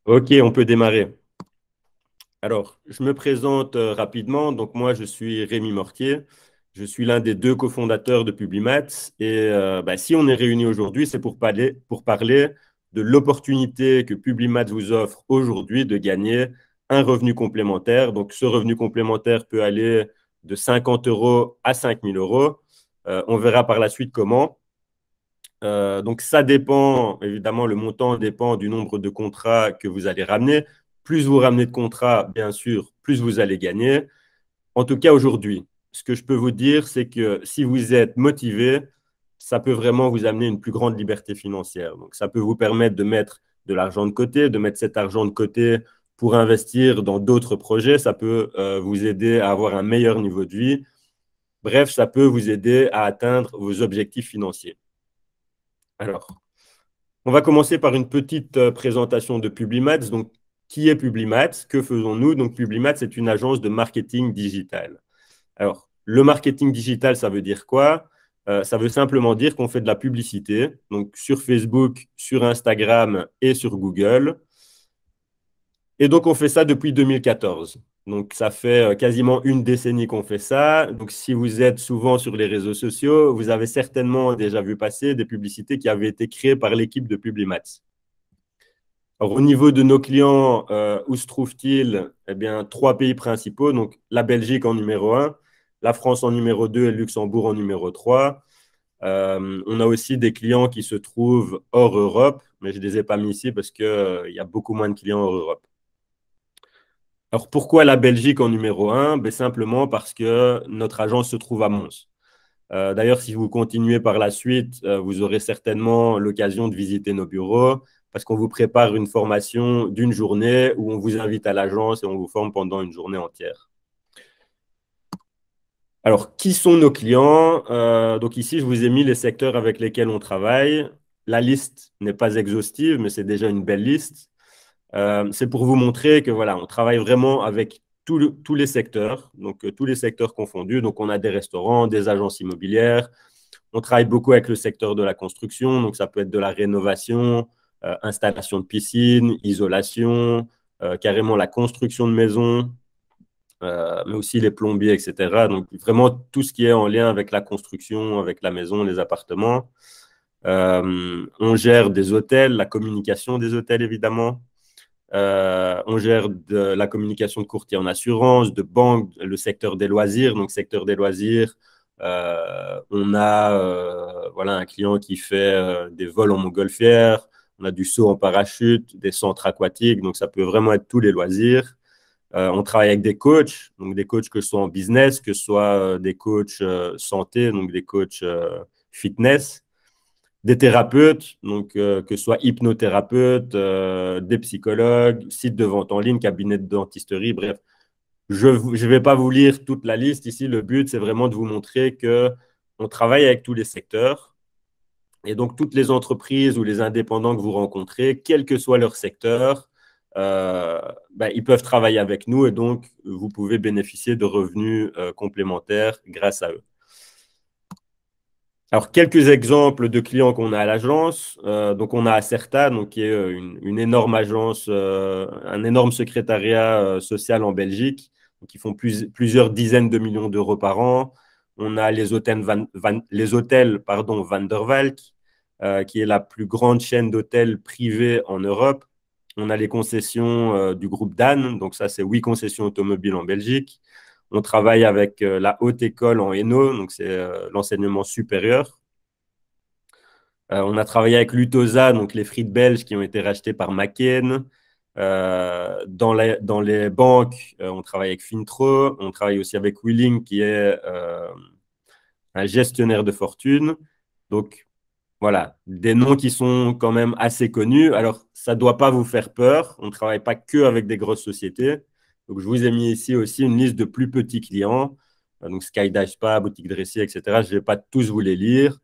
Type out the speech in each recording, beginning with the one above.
Ok, on peut démarrer. Alors, je me présente rapidement. Donc, moi, je suis Rémi Mortier. Je suis l'un des deux cofondateurs de Publimat. Et si on est réunis aujourd'hui, c'est pour parler de l'opportunité que Publimat vous offre aujourd'hui de gagner un revenu complémentaire. Donc, ce revenu complémentaire peut aller de 50 euros à 5 000 euros. On verra par la suite comment. Donc, ça dépend, évidemment, le montant dépend du nombre de contrats que vous allez ramener. Plus vous ramenez de contrats, bien sûr, plus vous allez gagner. En tout cas, aujourd'hui, ce que je peux vous dire, c'est que si vous êtes motivé, ça peut vraiment vous amener une plus grande liberté financière. Donc, ça peut vous permettre de mettre de l'argent de côté, de mettre cet argent de côté pour investir dans d'autres projets. Ça peut vous aider à avoir un meilleur niveau de vie. Bref, ça peut vous aider à atteindre vos objectifs financiers. Alors, on va commencer par une petite présentation de Publimats. Donc, qui est Publimats? Que faisons-nous? Donc, Publimats, c'est une agence de marketing digital. Alors, le marketing digital, ça veut dire quoi? Ça veut simplement dire qu'on fait de la publicité, donc sur Facebook, sur Instagram et sur Google. Et donc, on fait ça depuis 2014. Donc, ça fait quasiment une décennie qu'on fait ça. Donc, si vous êtes souvent sur les réseaux sociaux, vous avez certainement déjà vu passer des publicités qui avaient été créées par l'équipe de Publimats. Alors, au niveau de nos clients, où se trouvent-ils? Eh bien, trois pays principaux. Donc, la Belgique en numéro un, la France en numéro 2 et le Luxembourg en numéro 3. On a aussi des clients qui se trouvent hors Europe, mais je ne les ai pas mis ici parce qu'il y a beaucoup moins de clients hors Europe. Alors, pourquoi la Belgique en numéro un? Ben, simplement parce que notre agence se trouve à Mons. D'ailleurs, si vous continuez par la suite, vous aurez certainement l'occasion de visiter nos bureaux parce qu'on vous prépare une formation d'une journée où on vous invite à l'agence et on vous forme pendant une journée entière. Alors, qui sont nos clients? Donc ici, je vous ai mis les secteurs avec lesquels on travaille. La liste n'est pas exhaustive, mais c'est déjà une belle liste. C'est pour vous montrer que voilà, on travaille vraiment avec tous les secteurs, donc tous les secteurs confondus. Donc, on a des restaurants, des agences immobilières. On travaille beaucoup avec le secteur de la construction, donc ça peut être de la rénovation, installation de piscine, isolation, carrément la construction de maisons, mais aussi les plombiers, etc. Donc vraiment tout ce qui est en lien avec la construction, avec la maison, les appartements. On gère des hôtels, la communication des hôtels évidemment. On gère de la communication de courtier en assurance, de banque, le secteur des loisirs. Donc, secteur des loisirs, on a voilà, un client qui fait des vols en montgolfière, on a du saut en parachute, des centres aquatiques. Donc, ça peut vraiment être tous les loisirs. On travaille avec des coachs, donc des coachs que ce soit en business, que ce soit des coachs santé, donc des coachs fitness, des thérapeutes, donc que ce soit hypnothérapeutes, des psychologues, sites de vente en ligne, cabinets de dentisterie, bref. Je ne vais pas vous lire toute la liste ici. Le but, c'est vraiment de vous montrer que on travaille avec tous les secteurs. Et donc, toutes les entreprises ou les indépendants que vous rencontrez, quel que soit leur secteur, ils peuvent travailler avec nous et donc vous pouvez bénéficier de revenus complémentaires grâce à eux. Alors, quelques exemples de clients qu'on a à l'agence. Donc, on a Acerta, donc, qui est une énorme agence, un énorme secrétariat social en Belgique, donc, qui font plusieurs dizaines de millions d'euros par an. On a les hôtels Van der Valk, qui est la plus grande chaîne d'hôtels privés en Europe. On a les concessions du groupe Dan, donc ça, c'est 8 concessions automobiles en Belgique. On travaille avec la haute école en Hainaut, donc c'est l'enseignement supérieur. On a travaillé avec Lutosa, donc les frites belges qui ont été rachetés par McCain. Dans les banques, on travaille avec Fintro. On travaille aussi avec Willing, qui est un gestionnaire de fortune. Donc, voilà, des noms qui sont quand même assez connus. Alors, ça ne doit pas vous faire peur. On ne travaille pas que avec des grosses sociétés. Donc, je vous ai mis ici aussi une liste de plus petits clients. Donc, Skydive Spa, Boutique Dressy, etc. Je ne vais pas tous vous les lire.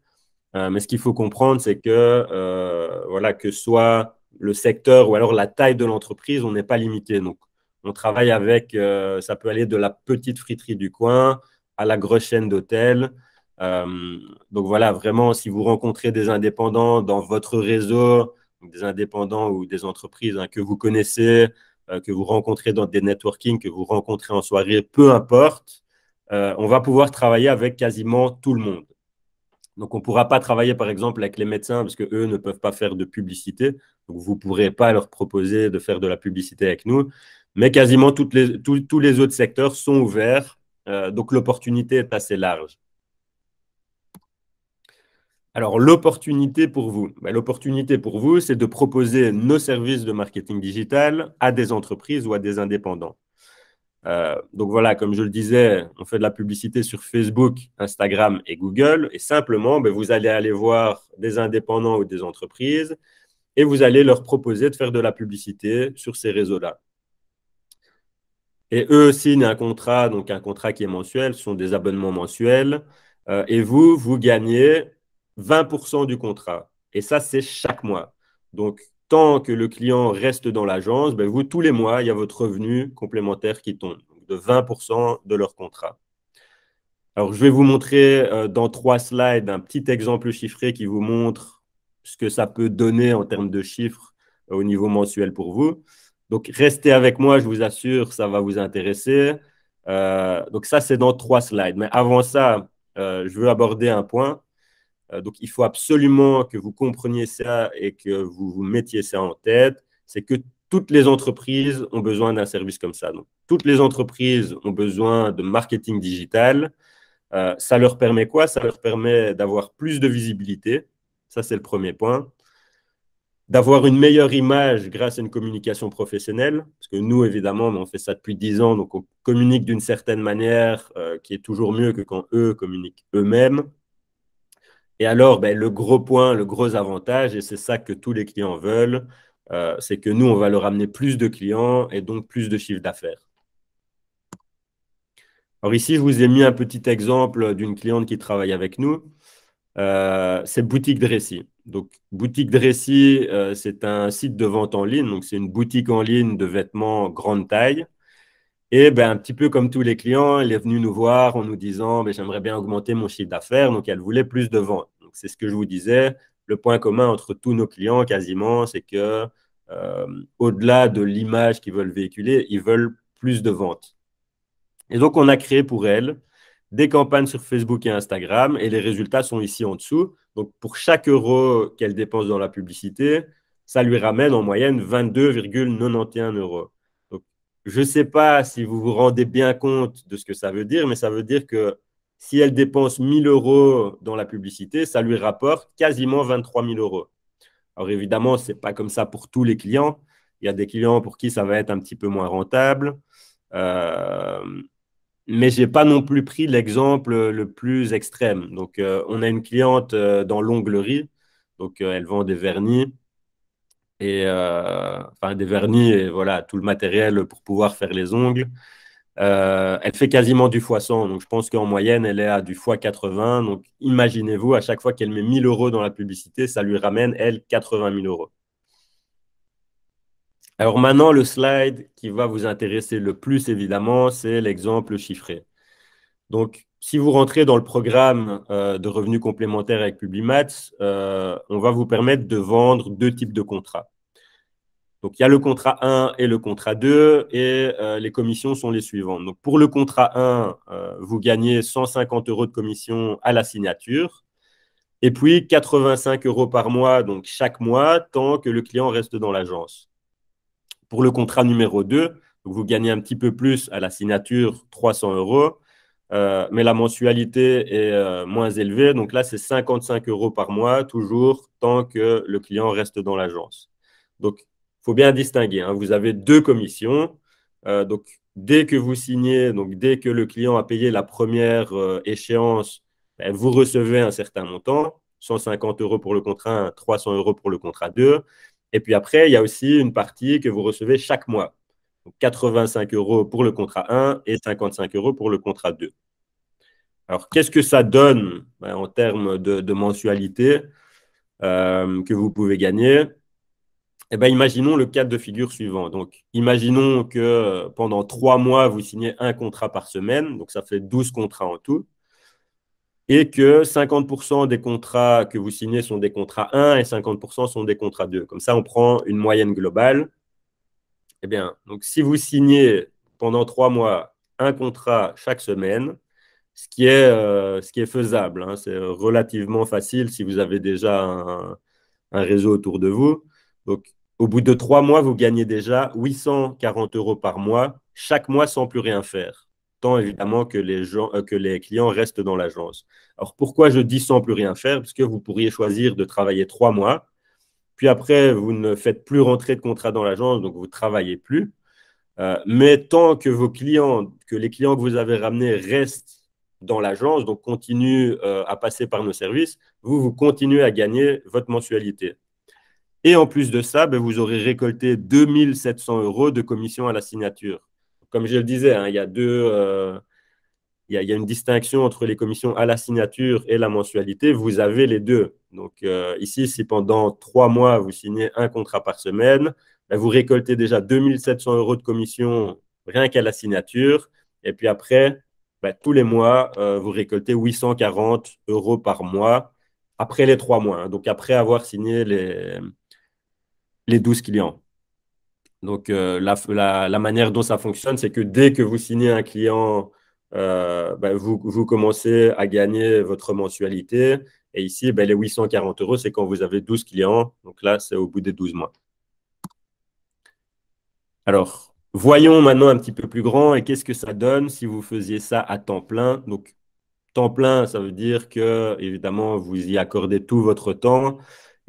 Mais ce qu'il faut comprendre, c'est que, voilà, que soit le secteur ou alors la taille de l'entreprise, on n'est pas limité. Donc, on travaille avec, ça peut aller de la petite friterie du coin à la grosse chaîne d'hôtels. Donc voilà, vraiment, si vous rencontrez des indépendants dans votre réseau, des indépendants ou des entreprises que vous connaissez, que vous rencontrez dans des networking, que vous rencontrez en soirée, peu importe, on va pouvoir travailler avec quasiment tout le monde. Donc, on ne pourra pas travailler, par exemple, avec les médecins parce qu'eux ne peuvent pas faire de publicité. Donc, vous ne pourrez pas leur proposer de faire de la publicité avec nous. Mais quasiment tous les autres secteurs sont ouverts. Donc, l'opportunité est assez large. Alors, l'opportunité pour vous, c'est de proposer nos services de marketing digital à des entreprises ou à des indépendants. Donc voilà, comme je le disais, on fait de la publicité sur Facebook, Instagram et Google. Et simplement, vous allez aller voir des indépendants ou des entreprises et vous allez leur proposer de faire de la publicité sur ces réseaux-là. Et eux signent un contrat, donc un contrat qui est mensuel, ce sont des abonnements mensuels. Et vous gagnez 20% du contrat. Et ça, c'est chaque mois. Donc, tant que le client reste dans l'agence, vous, tous les mois, il y a votre revenu complémentaire qui tombe de 20% de leur contrat. Alors, je vais vous montrer dans 3 slides un petit exemple chiffré qui vous montre ce que ça peut donner en termes de chiffres au niveau mensuel pour vous. Donc, restez avec moi, je vous assure, ça va vous intéresser. Donc, ça, c'est dans 3 slides. Mais avant ça, je veux aborder un point. Donc, il faut absolument que vous compreniez ça et que vous vous mettiez ça en tête. C'est que toutes les entreprises ont besoin d'un service comme ça. Donc, toutes les entreprises ont besoin de marketing digital. Ça leur permet quoi? Ça leur permet d'avoir plus de visibilité. Ça, c'est le premier point. D'avoir une meilleure image grâce à une communication professionnelle. Parce que nous, évidemment, on fait ça depuis 10 ans, donc on communique d'une certaine manière qui est toujours mieux que quand eux communiquent eux-mêmes. Et alors, le gros point, le gros avantage, et c'est ça que tous les clients veulent, c'est que nous, on va leur amener plus de clients et donc plus de chiffre d'affaires. Alors ici, je vous ai mis un petit exemple d'une cliente qui travaille avec nous. C'est Boutique Dressy. Donc, Boutique Dressy, c'est un site de vente en ligne. Donc, c'est une boutique en ligne de vêtements grande taille. Et un petit peu comme tous les clients, elle est venue nous voir en nous disant j'aimerais bien augmenter mon chiffre d'affaires. Donc, elle voulait plus de ventes. Donc, c'est ce que je vous disais. Le point commun entre tous nos clients, quasiment, c'est que au-delà de l'image qu'ils veulent véhiculer, ils veulent plus de ventes. Et donc, on a créé pour elle des campagnes sur Facebook et Instagram et les résultats sont ici en dessous. Donc, pour chaque euro qu'elle dépense dans la publicité, ça lui ramène en moyenne 22,91 euros. Donc, je ne sais pas si vous vous rendez bien compte de ce que ça veut dire, mais ça veut dire que si elle dépense 1000 euros dans la publicité, ça lui rapporte quasiment 23 000 euros. Alors, évidemment, ce n'est pas comme ça pour tous les clients. Il y a des clients pour qui ça va être un petit peu moins rentable. Mais je n'ai pas non plus pris l'exemple le plus extrême. Donc, on a une cliente dans l'onglerie. Donc, elle vend des vernis. Et, enfin, des vernis et voilà, tout le matériel pour pouvoir faire les ongles. Elle fait quasiment du x100. Donc, je pense qu'en moyenne, elle est à du x80. Donc, imaginez-vous, à chaque fois qu'elle met 1000 euros dans la publicité, ça lui ramène, elle, 80 000 euros. Alors maintenant, le slide qui va vous intéresser le plus, évidemment, c'est l'exemple chiffré. Donc, si vous rentrez dans le programme de revenus complémentaires avec Publimat, on va vous permettre de vendre 2 types de contrats. Donc, il y a le contrat 1 et le contrat 2 et les commissions sont les suivantes. Donc, pour le contrat 1, vous gagnez 150 euros de commission à la signature et puis 85 euros par mois, donc chaque mois, tant que le client reste dans l'agence. Pour le contrat numéro 2, vous gagnez un petit peu plus à la signature, 300 euros. Mais la mensualité est moins élevée. Donc là, c'est 55 euros par mois, toujours tant que le client reste dans l'agence. Donc, il faut bien distinguer. Vous avez 2 commissions. Donc, dès que vous signez, donc dès que le client a payé la première échéance, vous recevez un certain montant, 150 euros pour le contrat 1, 300 euros pour le contrat 2. Et puis après, il y a aussi une partie que vous recevez chaque mois. 85 euros pour le contrat 1 et 55 euros pour le contrat 2. Alors, qu'est-ce que ça donne en termes de mensualité que vous pouvez gagner? Imaginons le cas de figure suivant. Donc, imaginons que pendant 3 mois, vous signez un contrat par semaine. Donc, ça fait 12 contrats en tout. et que 50% des contrats que vous signez sont des contrats 1 et 50% sont des contrats 2. Comme ça, on prend une moyenne globale. Eh bien, donc si vous signez pendant 3 mois un contrat chaque semaine, ce qui est faisable, hein, c'est relativement facile si vous avez déjà un réseau autour de vous. Donc, au bout de 3 mois, vous gagnez déjà 840 euros par mois, chaque mois sans plus rien faire. Tant évidemment que les clients restent dans l'agence. Alors, pourquoi je dis sans plus rien faire? Parce que vous pourriez choisir de travailler 3 mois, puis après, vous ne faites plus rentrer de contrat dans l'agence, donc vous ne travaillez plus. Mais tant que que les clients que vous avez ramenés restent dans l'agence, donc continuent à passer par nos services, vous continuez à gagner votre mensualité. Et en plus de ça, ben, vous aurez récolté 2700 euros de commission à la signature. Comme je le disais, hein, il y a une distinction entre les commissions à la signature et la mensualité. Vous avez les deux. Donc ici, si pendant 3 mois, vous signez un contrat par semaine, ben, vous récoltez déjà 2700 euros de commission rien qu'à la signature. Et puis après, ben, tous les mois, vous récoltez 840 euros par mois après les 3 mois, hein. Donc après avoir signé les 12 clients. Donc, la manière dont ça fonctionne, c'est que dès que vous signez un client, ben, vous commencez à gagner votre mensualité. Et ici, ben, les 840 euros, c'est quand vous avez 12 clients. Donc là, c'est au bout des 12 mois. Alors, voyons maintenant un petit peu plus grand et qu'est-ce que ça donne si vous faisiez ça à temps plein. Donc, temps plein, ça veut dire que, évidemment, vous y accordez tout votre temps.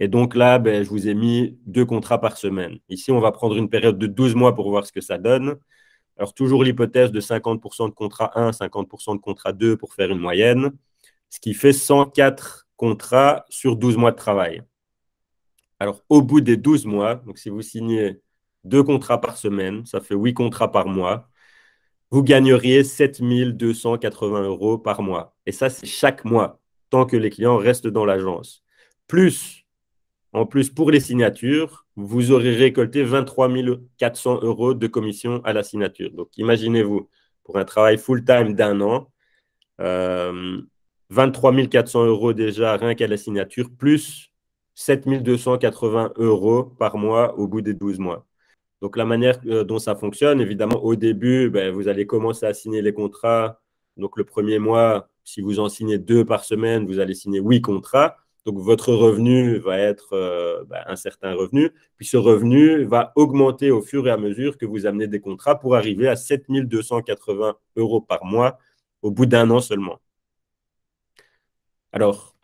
Et donc là, ben, je vous ai mis 2 contrats par semaine. Ici, on va prendre une période de 12 mois pour voir ce que ça donne. Alors, toujours l'hypothèse de 50% de contrat 1, 50% de contrat 2 pour faire une moyenne, ce qui fait 104 contrats sur 12 mois de travail. Alors, au bout des 12 mois, donc si vous signez 2 contrats par semaine, ça fait 8 contrats par mois, vous gagneriez 7 280 euros par mois. Et ça, c'est chaque mois, tant que les clients restent dans l'agence. En plus, pour les signatures, vous aurez récolté 23 400 euros de commission à la signature. Donc, imaginez-vous, pour un travail full-time d'1 an, 23 400 euros déjà rien qu'à la signature, plus 7 280 euros par mois au bout des 12 mois. Donc, la manière dont ça fonctionne, évidemment, au début, ben, vous allez commencer à signer les contrats. Donc, le premier mois, si vous en signez 2 par semaine, vous allez signer 8 contrats. Donc, votre revenu va être ben, un certain revenu. Puis, ce revenu va augmenter au fur et à mesure que vous amenez des contrats pour arriver à 7 280 euros par mois au bout d'1 an seulement. Alors,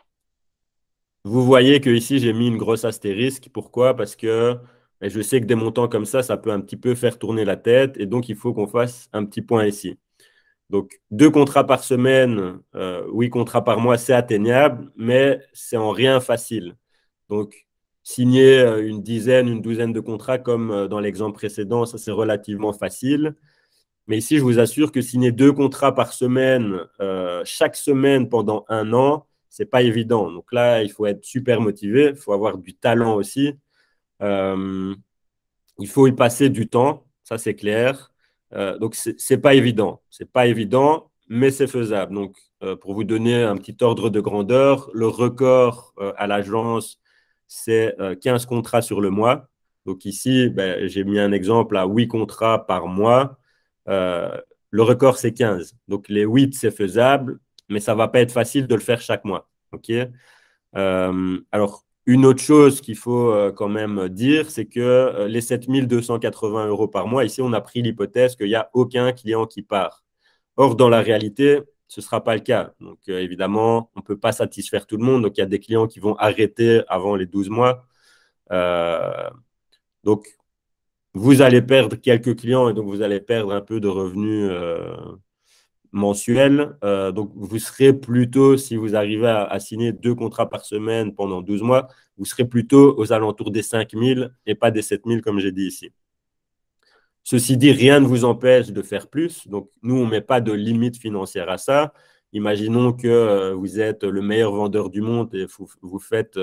vous voyez que ici j'ai mis une grosse astérisque. Pourquoi? Parce que ben, je sais que des montants comme ça peut un petit peu faire tourner la tête. Et donc, il faut qu'on fasse un petit point ici. Donc, 2 contrats par semaine, 8 contrats par mois, c'est atteignable, mais c'est en rien facile. Donc, signer une douzaine de contrats comme dans l'exemple précédent, ça c'est relativement facile. Mais ici, je vous assure que signer 2 contrats par semaine, chaque semaine pendant 1 an, c'est pas évident. Donc là, il faut être super motivé, il faut avoir du talent aussi. Euh, il faut y passer du temps, ça c'est clair. Donc c'est pas évident, c'est pas évident, mais c'est faisable. Donc pour vous donner un petit ordre de grandeur, le record à l'agence, c'est 15 contrats sur le mois. Donc ici, ben, j'ai mis un exemple à 8 contrats par mois. Euh, le record, c'est 15. Donc les 8, c'est faisable, mais ça va pas être facile de le faire chaque mois. OK? Alors, une autre chose qu'il faut quand même dire, c'est que les 7 280 euros par mois, ici, on a pris l'hypothèse qu'il n'y a aucun client qui part. Or, dans la réalité, ce ne sera pas le cas. Donc, évidemment, on ne peut pas satisfaire tout le monde. Donc, il y a des clients qui vont arrêter avant les 12 mois. Donc, vous allez perdre quelques clients et donc vous allez perdre un peu de revenus mensuel. Donc, vous serez plutôt, si vous arrivez à signer 2 contrats par semaine pendant 12 mois, vous serez plutôt aux alentours des 5 000 et pas des 7 000 comme j'ai dit ici. Ceci dit, rien ne vous empêche de faire plus. Donc, nous, on ne met pas de limite financière à ça. Imaginons que vous êtes le meilleur vendeur du monde et vous faites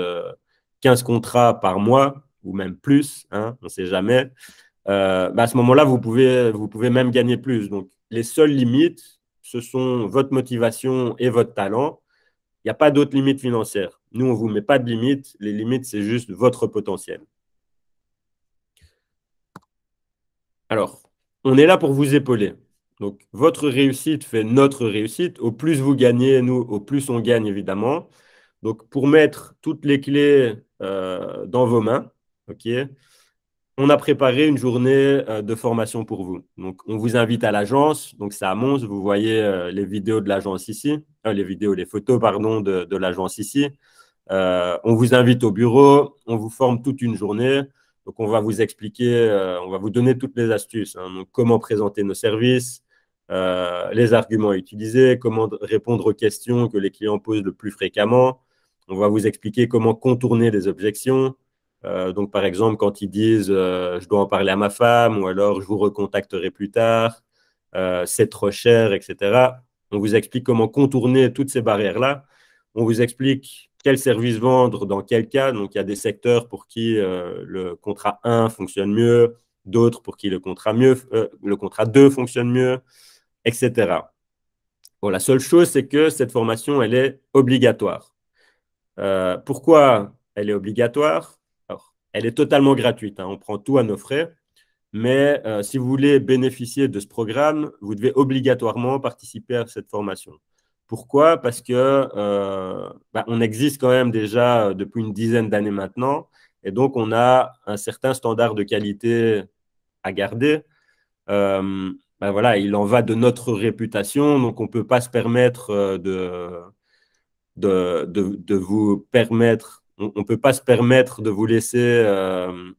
15 contrats par mois ou même plus, hein, on ne sait jamais. À ce moment-là, vous pouvez même gagner plus. Donc, les seules limites, ce sont votre motivation et votre talent. Il n'y a pas d'autres limites financières. Nous, on ne vous met pas de limites. Les limites, c'est juste votre potentiel. Alors, on est là pour vous épauler. Donc, votre réussite fait notre réussite. Au plus vous gagnez, nous, au plus on gagne, évidemment. Donc, pour mettre toutes les clés dans vos mains, OK, on a préparé une journée de formation pour vous. Donc, on vous invite à l'agence. Donc, c'est à Mons. Vous voyez les vidéos de l'agence ici. Les photos, pardon, de l'agence ici. On vous invite au bureau. On vous forme toute une journée. Donc, on va vous expliquer, on va vous donner toutes les astuces. Hein. Donc, comment présenter nos services, les arguments à utiliser, comment répondre aux questions que les clients posent le plus fréquemment. On va vous expliquer comment contourner des objections. Donc, par exemple, quand ils disent je dois en parler à ma femme ou alors je vous recontacterai plus tard, c'est trop cher, etc. On vous explique comment contourner toutes ces barrières-là. On vous explique quel service vendre dans quel cas. Donc, il y a des secteurs pour qui le contrat 1 fonctionne mieux, d'autres pour qui le contrat 2 fonctionne mieux, etc. Bon, la seule chose, c'est que cette formation, elle est obligatoire. Pourquoi elle est obligatoire? Alors, elle est totalement gratuite, hein, on prend tout à nos frais, mais si vous voulez bénéficier de ce programme, vous devez obligatoirement participer à cette formation. Pourquoi? Parce que on existe quand même déjà depuis une dizaine d'années maintenant, et donc on a un certain standard de qualité à garder. Voilà, il en va de notre réputation, donc on ne peut pas se permettre de vous permettre, on ne peut pas se permettre de vous laisser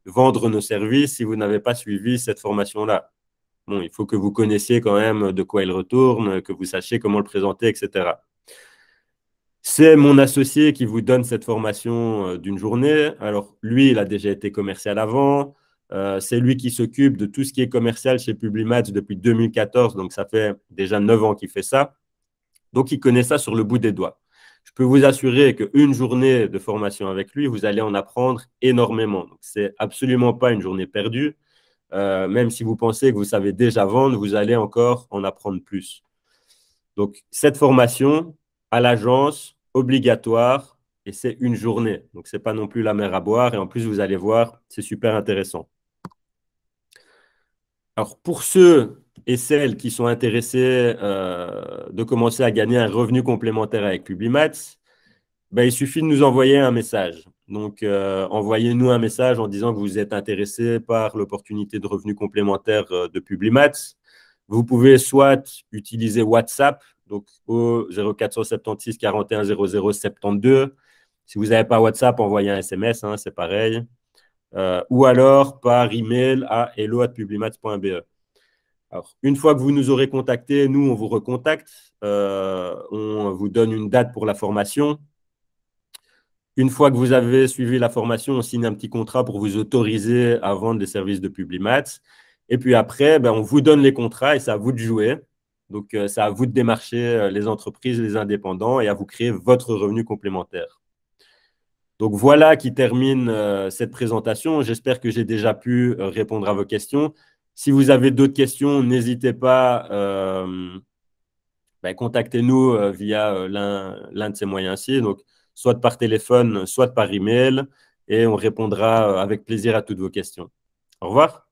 vendre nos services si vous n'avez pas suivi cette formation-là. Bon, il faut que vous connaissiez quand même de quoi il retourne, que vous sachiez comment le présenter, etc. C'est mon associé qui vous donne cette formation d'une journée. Alors, lui, il a déjà été commercial avant. C'est lui qui s'occupe de tout ce qui est commercial chez Publimatch depuis 2014. Donc, ça fait déjà 9 ans qu'il fait ça. Donc, il connaît ça sur le bout des doigts. Je peux vous assurer qu'une journée de formation avec lui, vous allez en apprendre énormément. Ce n'est absolument pas une journée perdue. Même si vous pensez que vous savez déjà vendre, vous allez encore en apprendre plus. Donc, cette formation à l'agence, obligatoire, et c'est une journée. Donc, ce n'est pas non plus la mer à boire. Et en plus, vous allez voir, c'est super intéressant. Alors, pour ceux et celles qui sont intéressés de commencer à gagner un revenu complémentaire avec Publimatch, il suffit de nous envoyer un message. Donc, envoyez-nous un message en disant que vous êtes intéressé par l'opportunité de revenu complémentaire de Publimatch. Vous pouvez soit utiliser WhatsApp, donc au 0476 41 00 72. Si vous n'avez pas WhatsApp, envoyez un SMS, hein, c'est pareil. Ou alors par email à hello@publimatch.be. Alors, une fois que vous nous aurez contacté, nous, on vous recontacte. On vous donne une date pour la formation. Une fois que vous avez suivi la formation, on signe un petit contrat pour vous autoriser à vendre des services de Publimatch. Et puis après, on vous donne les contrats et c'est à vous de jouer. Donc, c'est à vous de démarcher les entreprises, les indépendants et à vous créer votre revenu complémentaire. Donc, voilà qui termine cette présentation. J'espère que j'ai déjà pu répondre à vos questions. Si vous avez d'autres questions, n'hésitez pas, contactez-nous via l'un de ces moyens-ci. Donc, soit par téléphone, soit par email, et on répondra avec plaisir à toutes vos questions. Au revoir.